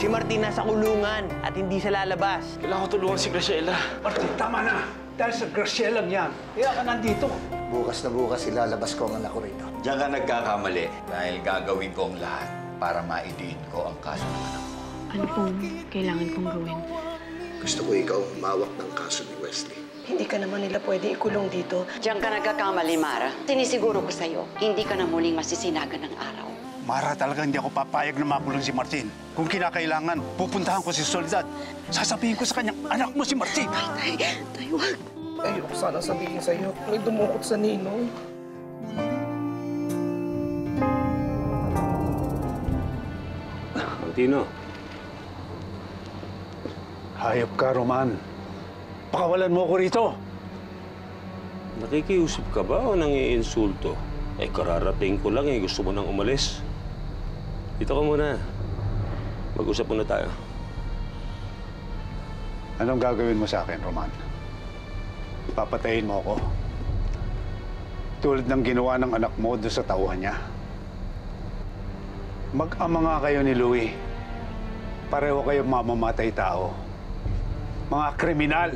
Si Martin nasa kulungan at hindi siya lalabas. Kailangan ko tulungan si Graciela. Martin, tama na. Dahil sa Graciela niyan, kaya ka nandito. Bukas na bukas ilalabas ko ang anak ko rito. Diyan ka nagkakamali dahil gagawin ko ang lahat para maidiin ko ang kaso ng anak mo. Ano pong kailangan kong gawin? Gusto ko ikaw humawak ng kaso ni Wesley. Hindi ka naman nila pwede ikulong dito. Diyan ka nagkakamali, Mara. Sinisiguro ko sa'yo, hindi ka na muling masisinagan ng araw. Mara, talaga hindi ako papayag na makulong si Martin. Kung kinakailangan, pupuntahan ko si Soledad. Sasabihin ko sa kanyang, anak mo si Martin. Tayo, wag. Ayoko sana sabihin sa'yo. May dumukot sa ninong. Martino. Hayop ka, Roman. Pakawalan mo ko rito. Nakikiusap ka ba o nangiinsulto? Eh, kararating ko lang eh. Gusto mo nang umalis. Dito ka muna. Mag-usap muna tayo. Anong gagawin mo sa akin, Roman? Papatayin mo ako. Tulad ng ginawa ng anak mo doon sa tauhan niya. Mag-ama nga kayo ni Louie. Pareho kayong mamamatay tao. Mga kriminal.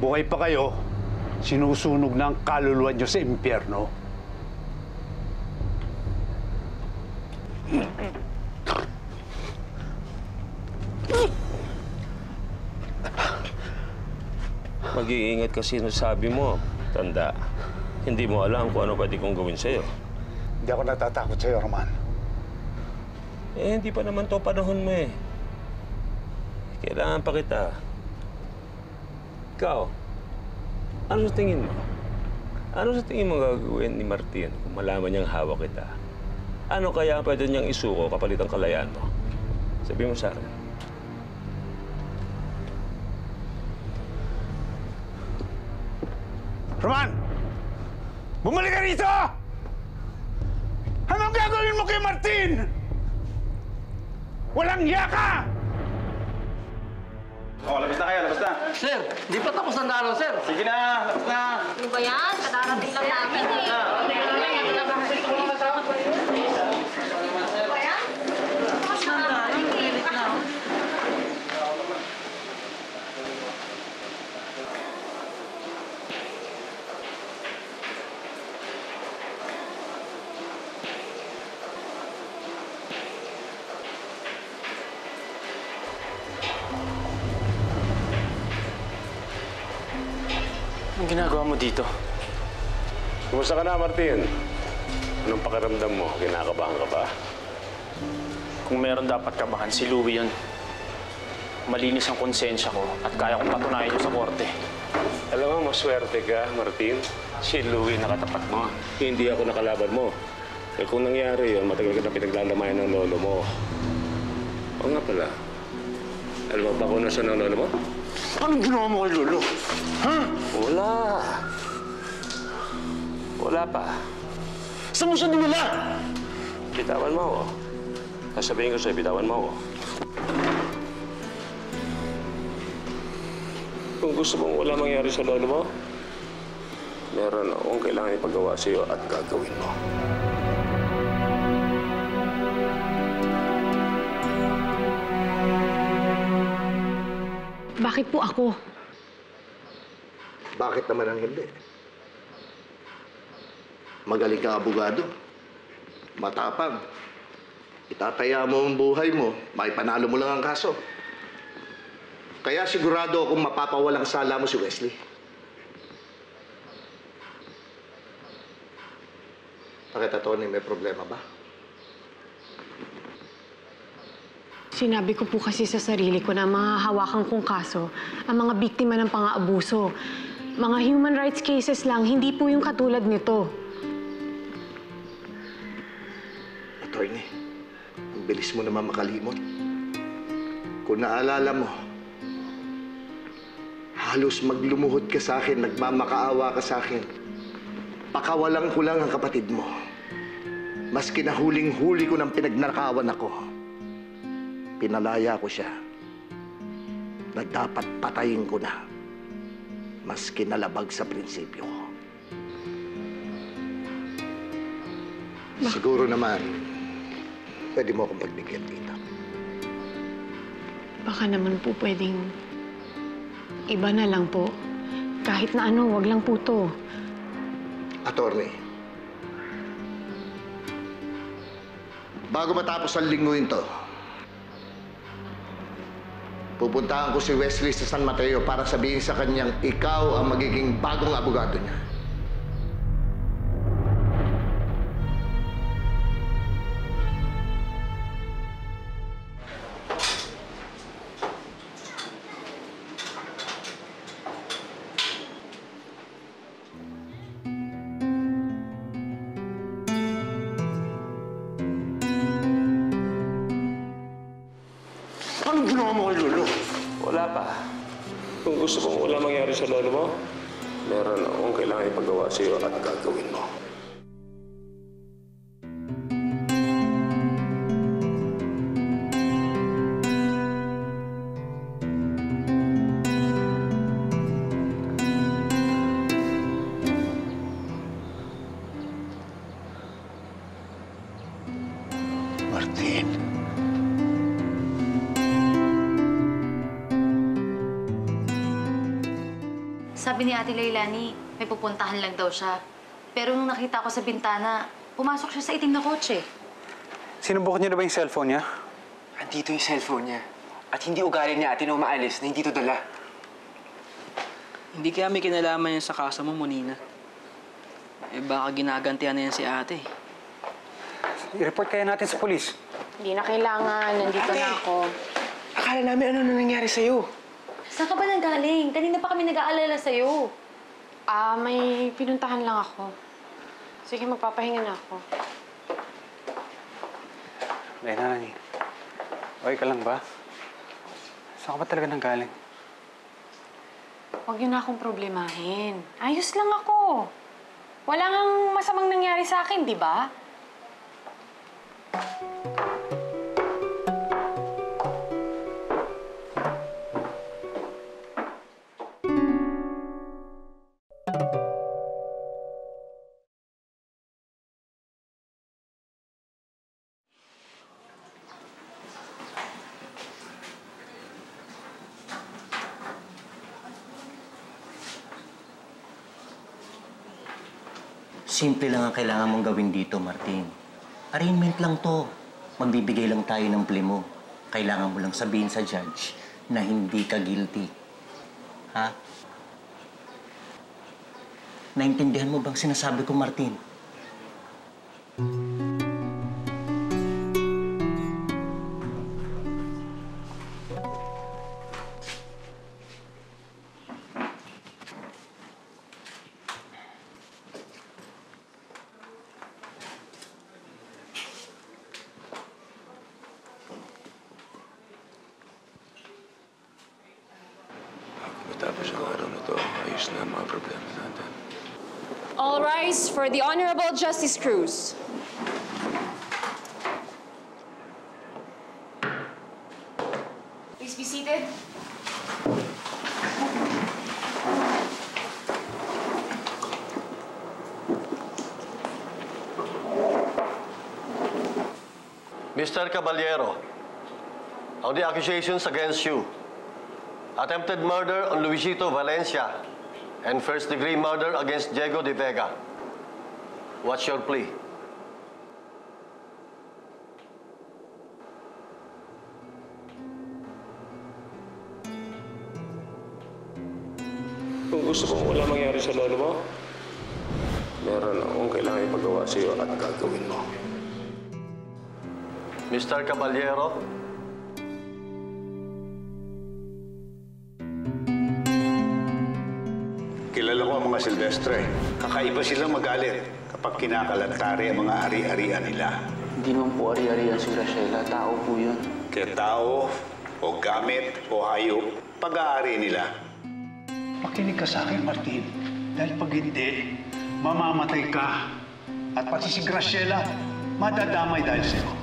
Buhay pa kayo, sinusunog na ang kaluluwa niyo sa impyerno. Mag-iingat kasi nasabi mo. Tanda, hindi mo alam kung ano pwede kong gawin sa'yo. Hindi ako natatakot sa'yo, Roman. Eh, hindi pa naman to panahon mo eh. Kailangan pa kita. Ikaw, ano sa tingin mo? Ano sa tingin mo gagawin ni Martin kung malaman niyang hawak kita? Ano kaya pwede niyang isuko kapalit ang kalayaan mo? Sabi mo sa akin. Roman! Bumalik ka rito! Anong gagawin mo kay Martin? Walang hiya ka! Oh, labas na kayo, labas na. Sir, di pa tapos ang daraw, sir. Sige na, labas na. Ano ba yan? Kadarating lang namin eh. Anong ginagawa mo dito? Kumusta ka na, Martin? Anong pakiramdam mo? Kinakabahan ka ba? Kung meron dapat kabahan, si Louie yun. Malinis ang konsensya ko at kaya kong patunayan yun sa korte. Alam mo, maswerte ka, Martin. Si Louie nakatapat mo. Hindi ako nakalaban mo. Eh kung nangyari yun, matagal ka na pinaglalamayan ng lolo mo. Oo nga pala. Alam mo ba kung nasa ng lolo mo? Anong ginawa mo kay Lolo? Ha? Wala. Wala pa. Saan mo siya dinala? Bitawan mo ako. Sasabihin ko sa'yo, bitawan mo ako. Kung gusto mong wala mangyari sa lolo mo, meron akong kailangan ipagawa sa'yo at gagawin mo. Bakit po ako? Bakit naman ang hindi? Magaling kang abogado. Matapang. Itataya mo ang buhay mo, maipanalo mo lang ang kaso. Kaya sigurado akong mapapawalang sala mo si Wesley. Bakit, Tony, may problema ba? Sinabi ko po kasi sa sarili ko na mahahawakan kong kaso ang mga biktima ng pang-aabuso. Mga human rights cases lang, hindi po yung katulad nito. Attorney, ang bilis mo naman makalimot. Kung naalala mo, halos maglumuhod ka sa akin, nagmamakaawa ka sa akin. Pakawalang ko lang ang kapatid mo. Mas kinahuling-huli ko ng pinagnakawan ako. Pinalaya ko siya na dapat patayin ko na, mas kinalabag sa prinsipyo ko. Siguro naman, pwede mo akong pagbigyan dito. Baka naman po pwedeng iba na lang po. Kahit na ano, wag lang po to. Attorney, bago matapos ang lingguin to, pupuntahan ko si Wesley sa San Mateo para sabihin sa kanyang ikaw ang magiging bagong abogado niya. Anong ginawa mo kay Lolo? Wala pa. Kung gusto mong wala mangyari sa lolo mo, meron akong kailangan ipagawa sa iyo at gagawin mo. Martin. Sabi ni Ate Leilani, may pupuntahan lang daw siya. Pero nung nakita ko sa bintana, pumasok siya sa itim na kotse. Sinubukan niyo na ba yung cellphone niya? Andito yung cellphone niya. At hindi ugali niya Ate na umaalis na hindi to dala. Hindi kaya may kinalaman yan sa kaso mo, Monina. Eh baka ginagantihan na yan si Ate. I-report kaya natin sa polis. Hindi na kailangan. Nandito na ako. Akala namin ano na nangyari sa'yo. Saan ka ba nanggaling? Kanina pa kami nag-aalala sa'yo. May pinuntahan lang ako. Sige, magpapahinga na ako. Nani. Okay ka lang ba? Saan ka ba talaga nanggaling? Huwag niyo na akong problemahin. Ayos lang ako. Wala ngang masamang nangyari sa akin, di ba? Simple lang ang kailangan mong gawin dito, Martin. Arraignment lang to. Magbibigay lang tayo ng plea mo. Kailangan mo lang sabihin sa judge na hindi ka guilty. Ha? Naintindihan mo bang sinasabi ko, Martin? Matapos ang araw na to, ayos na ang mga problema natin. All rise for the Honorable Justice Cruz. Please be seated. Mr. Caballero, of the accusations against you, attempted murder on Luisito Valencia and first-degree murder against Diego de Vega. What's your plea? Kung gusto mong wala mangyari sa lolo mo, meron akong kailangan ipagawa sa iyo at gagawin mo. Mr. Caballero, Kilala ko ang mga Silvestre. Kakaiba silang magalit kapag kinakalantari ang mga ari-arian nila. Hindi naman po ari-arian si Graciela. Tao po yun. Kaya tao, o gamit, o hayop, pag-aari nila. Makinig ka sa akin, Martin. Dahil pag hindi, mamamatay ka. At pati si Graciela, madadamay dahil sa'yo.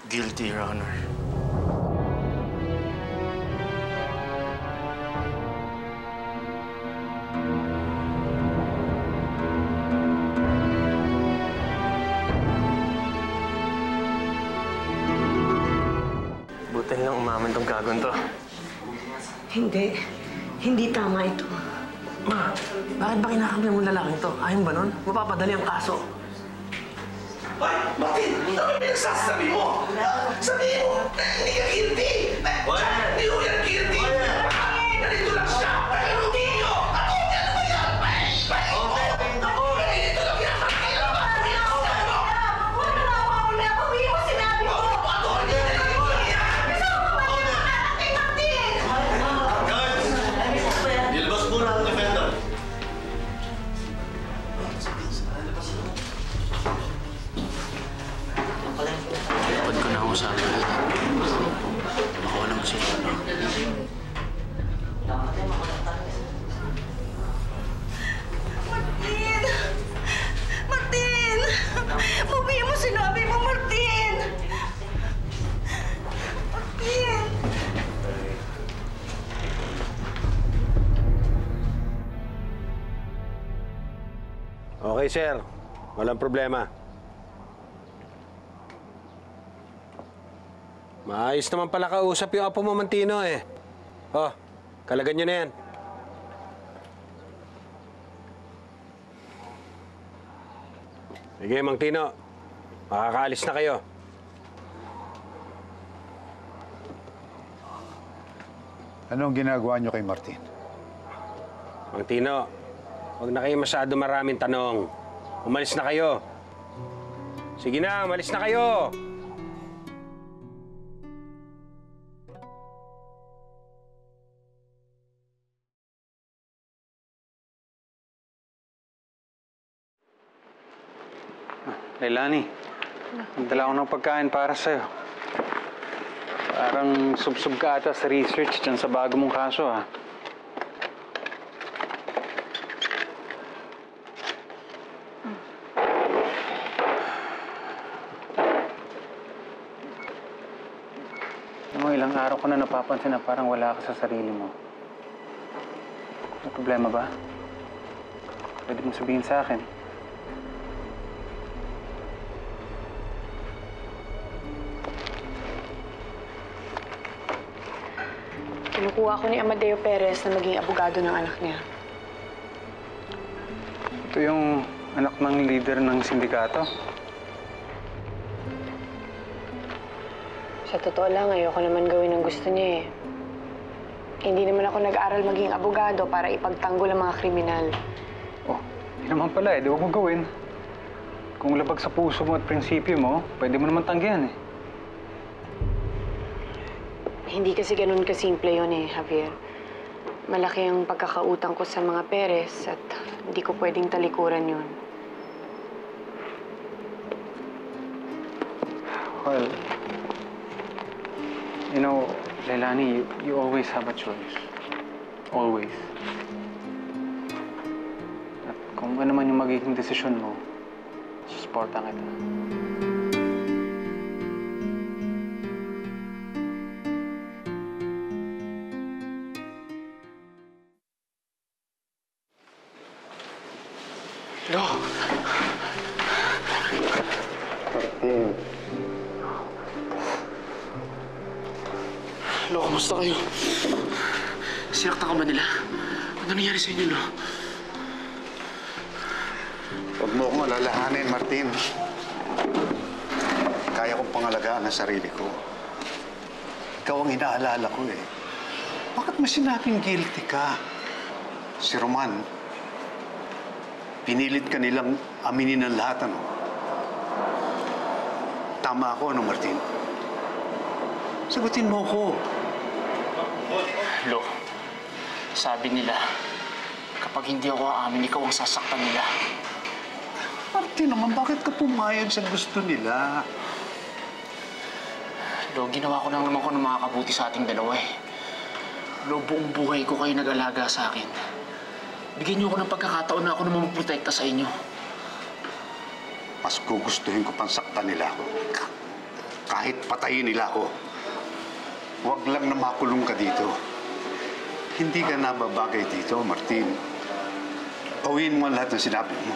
Guilty, Your Honor. talagang umaman tong gagawin to. Hindi. Hindi tama ito. Ma, bakit ba kinakampi mo lalaking to? Ayaw ba nun? Mapapadali ang kaso. Ay, Martin! Ano pinagsasabi mo? Sabihin mo, hindi ka guilty! Hindi ko yan guilty! Ganito lang siya! Nagkarutinyo! Ako, ano ba yan? Ganito lang yan! Nilabas muna ang defender. Dapat ko na usapin ulit. Baka walang sila, no? Martin! Martin! Mabihin mo sinabi mo, Martin! Martin! Okay, sir. Walang problema. Maayos naman pala kausap yung apo mo, Mantino, eh. Oh, kalagan nyo na yan. Sige, Mang Tino. Makakaalis na kayo. Anong ginagawa nyo kay Martin? Mang Tino, huwag na kayo masyado maraming tanong. Umalis na kayo. Sige na, umalis na kayo. Leilani, nagdala ko ng pagkain para sa'yo. Parang sub-sub ka ata sa research dyan sa bago mong kaso, ha? Alam mo, ilang araw ko na napapansin na parang wala ka sa sarili mo. May problema ba? Pwede mong sabihin sa akin. Kinukuha ko ni Amadeo Perez na maging abogado ng anak niya. Ito yung anak ng leader ng sindikato. Sa totoo lang, ayoko naman gawin ang gusto niya eh. Hindi naman ako nag-aral maging abogado para ipagtanggol ang mga kriminal. Oh, hindi naman pala eh. Di wag mo gawin. Kung labag sa puso mo at prinsipyo mo, pwede mo naman tanggihan eh. Hindi kasi ganun kasimple yun eh, Javier. Malaki ang pagkakautang ko sa mga Perez at hindi ko pwedeng talikuran yun. Well, you know, Leilani, you always have a choice. Always. At kung ano man yung magiging desisyon mo, susuportan kita. Lo! Martin. Lo, kamusta kayo? Sinaktan ka ba nila? Ano nangyari sa inyo, Lo? Huwag mo akong alalahanin, Martin. Kaya kong pangalagaan ang sarili ko. Ikaw ang inaalala ko eh. Bakit mo sinabing guilty ka? Si Roman, pinilit ka nilang aminin ang lahat, ano? Tama ako, ano, Martin? Sagutin mo ko. Lo, sabi nila, kapag hindi ako aamin, ikaw ang sasaktan nila. Martin naman, bakit ka pumayag sa gusto nila? Lo, ginawa ko lang naman ko ng makakabuti sa ating dalawa eh. Lo, buong buhay ko kayo nag-alaga sa akin. Bigyan niyo ako ng pagkakataon na ako naman magprotekta sa inyo. Mas gugustuhin ko pang saktan nila ako. Kahit patayin nila ako. Huwag lang na makulong ka dito. Hindi ka nababagay dito, Martin. Bawiin mo ang lahat ng sinabi mo.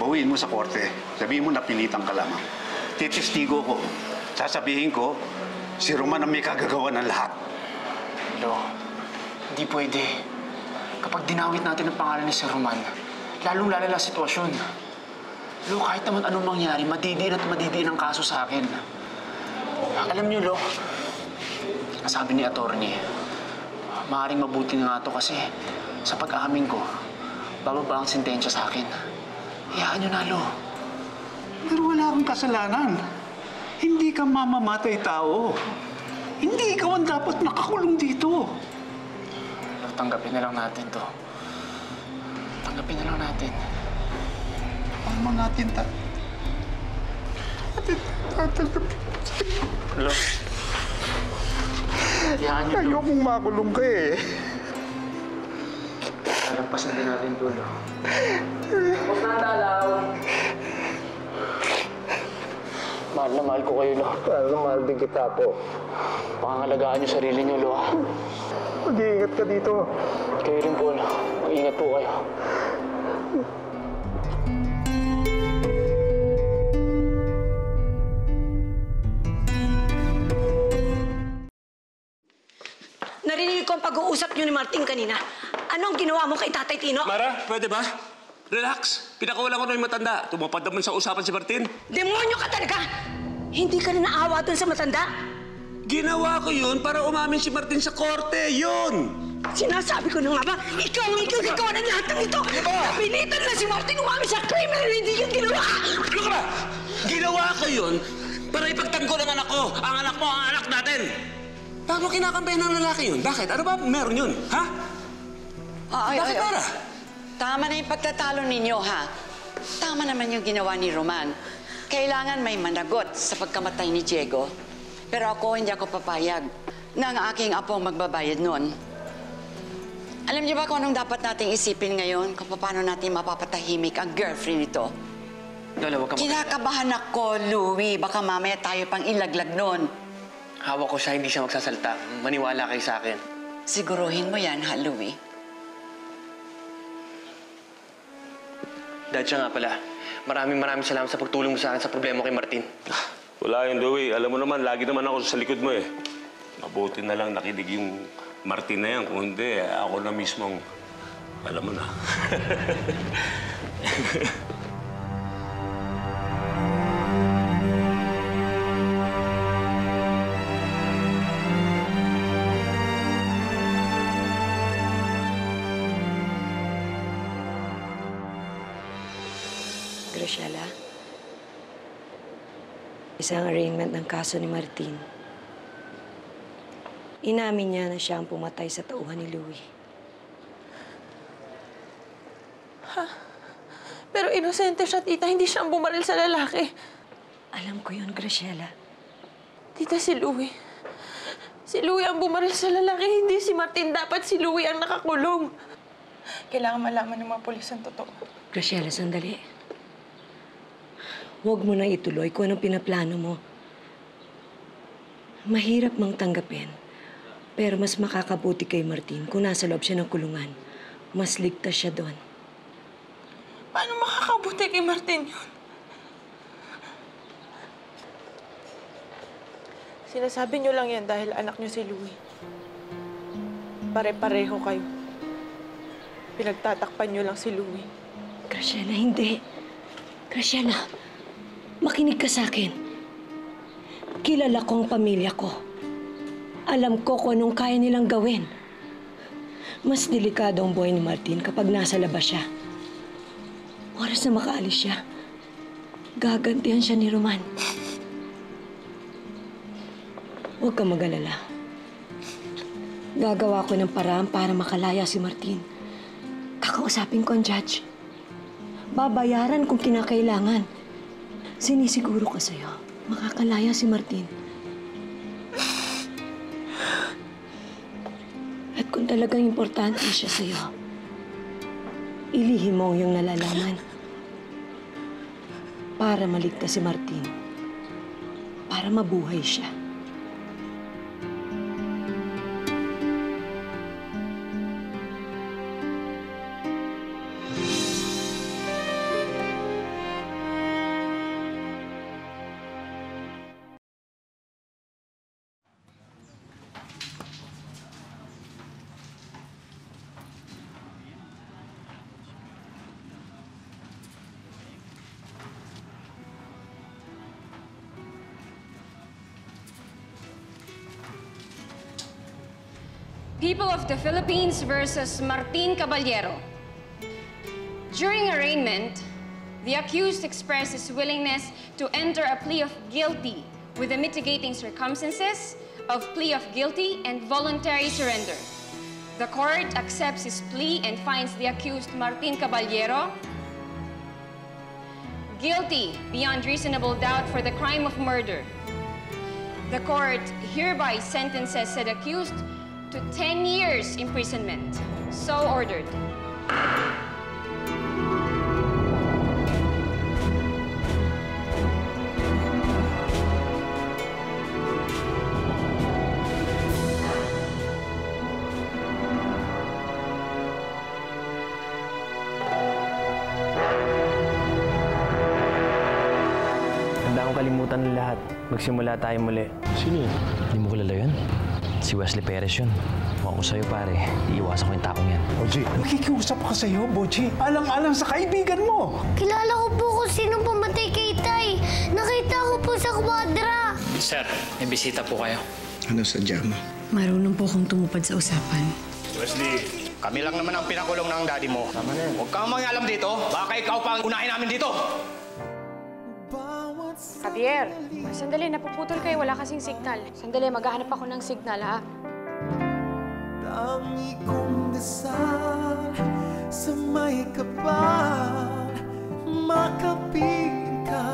Bawiin mo sa korte. Sabihin mo na pilitan ka lamang. Titistigo ko. Sasabihin ko, Si Roman ang may kagagawa ng lahat. Lo, hindi pwede. Kapag dinawit natin ang pangalan ni Sir Roman, lalong lalala sitwasyon. Lo, kahit naman anong mangyari, madidiin at madidiin ang kaso sa akin. Alam niyo, Lo, sabi ni attorney, maaaring mabuti na nga to kasi sa pag-aamin ko, bababa ang sentensya sa akin. Hayaan niyo na, Lo. Pero wala kang kasalanan. Hindi ka mamamatay tao. Hindi ikaw ang dapat nakakulong dito. Lo, tanggapin na lang natin to. Tanggapin na lang natin. Paano natin tatanggapin? Lo. Hayaan niyo, Lo. Ayokong makulong ka eh. Lalampasan din natin to, Lo. Huwag na dalaw. Mahal na mahal ko kayo, Lo. Mahal na mahal din kita po. Pangangalagaan niyo sarili niyo, Lo. Mag-iingat ka dito. Kayo rin po, Lo. Mag-ingat po kayo. Narinig ko ang pag-uusap niyo ni Martin kanina. Anong ginawa mo kay Tatay Tino? Mara, pwede ba? Relax. Pinakawalan ko na yung matanda. Tumapad naman sa usapan si Martin. Demonyo ka talaga! Hindi ka na naawa dun sa matanda? Ginawa ko yun para umamin si Martin sa korte. Yun! Sinasabi ko na nga ba, ikaw ang gagawa ng lahat ng ito! Napilitan na si Martin umamin sa criminal, hindi yung ginawa! Ano ka ba? Ginawa ko yun para ipagtanggol ang anak ko. Ang anak mo, ang anak natin. Paano kinakampay ng lalaki yun? Bakit? Ano ba meron yun? Ha? Bakit para? Tama na yung pagtatalo ninyo, ha? Tama naman yung ginawa ni Roman. Kailangan may managot sa pagkamatay ni Diego. Pero ako, hindi ako papayag na ang aking apo magbabayad nun. Alam niyo ba kung anong dapat nating isipin ngayon? Kung paano natin mapapatahimik ang girlfriend nito? Lola, huwag ka Kinakabahan ako, Louie. Baka mamaya tayo pang ilaglag nun. Hawak ko siya, hindi siya magsasalta. Maniwala kayo sa akin. Siguruhin mo yan, ha, Louie? Dad, siya nga pala. Maraming salamat sa pagtulong mo sa akin sa problema kay Martin. Wala yun, Louie. Alam mo naman, lagi naman ako sa likod mo eh. Mabuti na lang nakinig yung Martin na yan. Kung hindi, ako na mismong, alam mo na. Graciela, isang arraignment ng kaso ni Martin. Inamin niya na siya ang pumatay sa tauhan ni Louie. Ha? Pero inosente siya, tita. Hindi siya ang bumaril sa lalaki. Alam ko yun, Graciela. Tita, si Louie. Si Louie ang bumaril sa lalaki, hindi si Martin. Dapat si Louie ang nakakulong. Kailangan malaman ng mga pulis ang totoo. Graciela, sandali. Huwag mo na ituloy kung anong pinaplano mo. Mahirap mang tanggapin, pero mas makakabuti kay Martin kung nasa loob siya ng kulungan. Mas ligtas siya doon. Paano makakabuti kay Martin yun? Sinasabi niyo lang yan dahil anak niyo si Louie. Pare-pareho kayo. Pinagtatakpan niyo lang si Louie. Graciela, hindi. Graciela, makinig ka sa akin. Kilala ko ang pamilya ko. Alam ko kung anong kaya nilang gawin. Mas delikado ang buhay ni Martin kapag nasa labas siya. Oras na makaalis siya, gagantihan siya ni Roman. Huwag kang mag-alala. Gagawa ko ng paraan para makalaya si Martin. Kakausapin ko ang judge. Babayaran kung kinakailangan. Sinisiguro ko sa'yo, makakalaya si Martin. At kung talagang importante siya sa'yo, ilihim mo yung nalalaman para maligtas si Martin, para mabuhay siya. People of the Philippines versus Martin Caballero. During arraignment, the accused expressed his willingness to enter a plea of guilty with the mitigating circumstances of plea of guilty and voluntary surrender. The court accepts his plea and finds the accused Martin Caballero guilty beyond reasonable doubt for the crime of murder. The court hereby sentences said accused to 10 years imprisonment. So ordered. Handa akong kalimutan ng lahat. Magsimula tayo muli. Sino yun? Hindi mo kilala yan? Si Wesley Perez yun. Kung ako sa'yo, pare, iiwasan ko yung taong yan. Boji, nakikiusap ka sa'yo, Boji. Alang-alang sa kaibigan mo. Kilala ko po kung sino pumatay kay Tay. Nakita ko po sa kwadra. Sir, may bisita po kayo. Ano sadya mo? Marunong po akong tumupad sa usapan. Wesley, kami lang naman ang pinakulong ng daddy mo. Tama na yan. Huwag kang mangialam dito. Baka ikaw pa ang unahin namin dito. Javier, sandali, napuputol kayo. Wala kasing signal. Sandali, maghahanap ako ng signal, ha? Tangi kong dasal sa may kapal, makapit ka.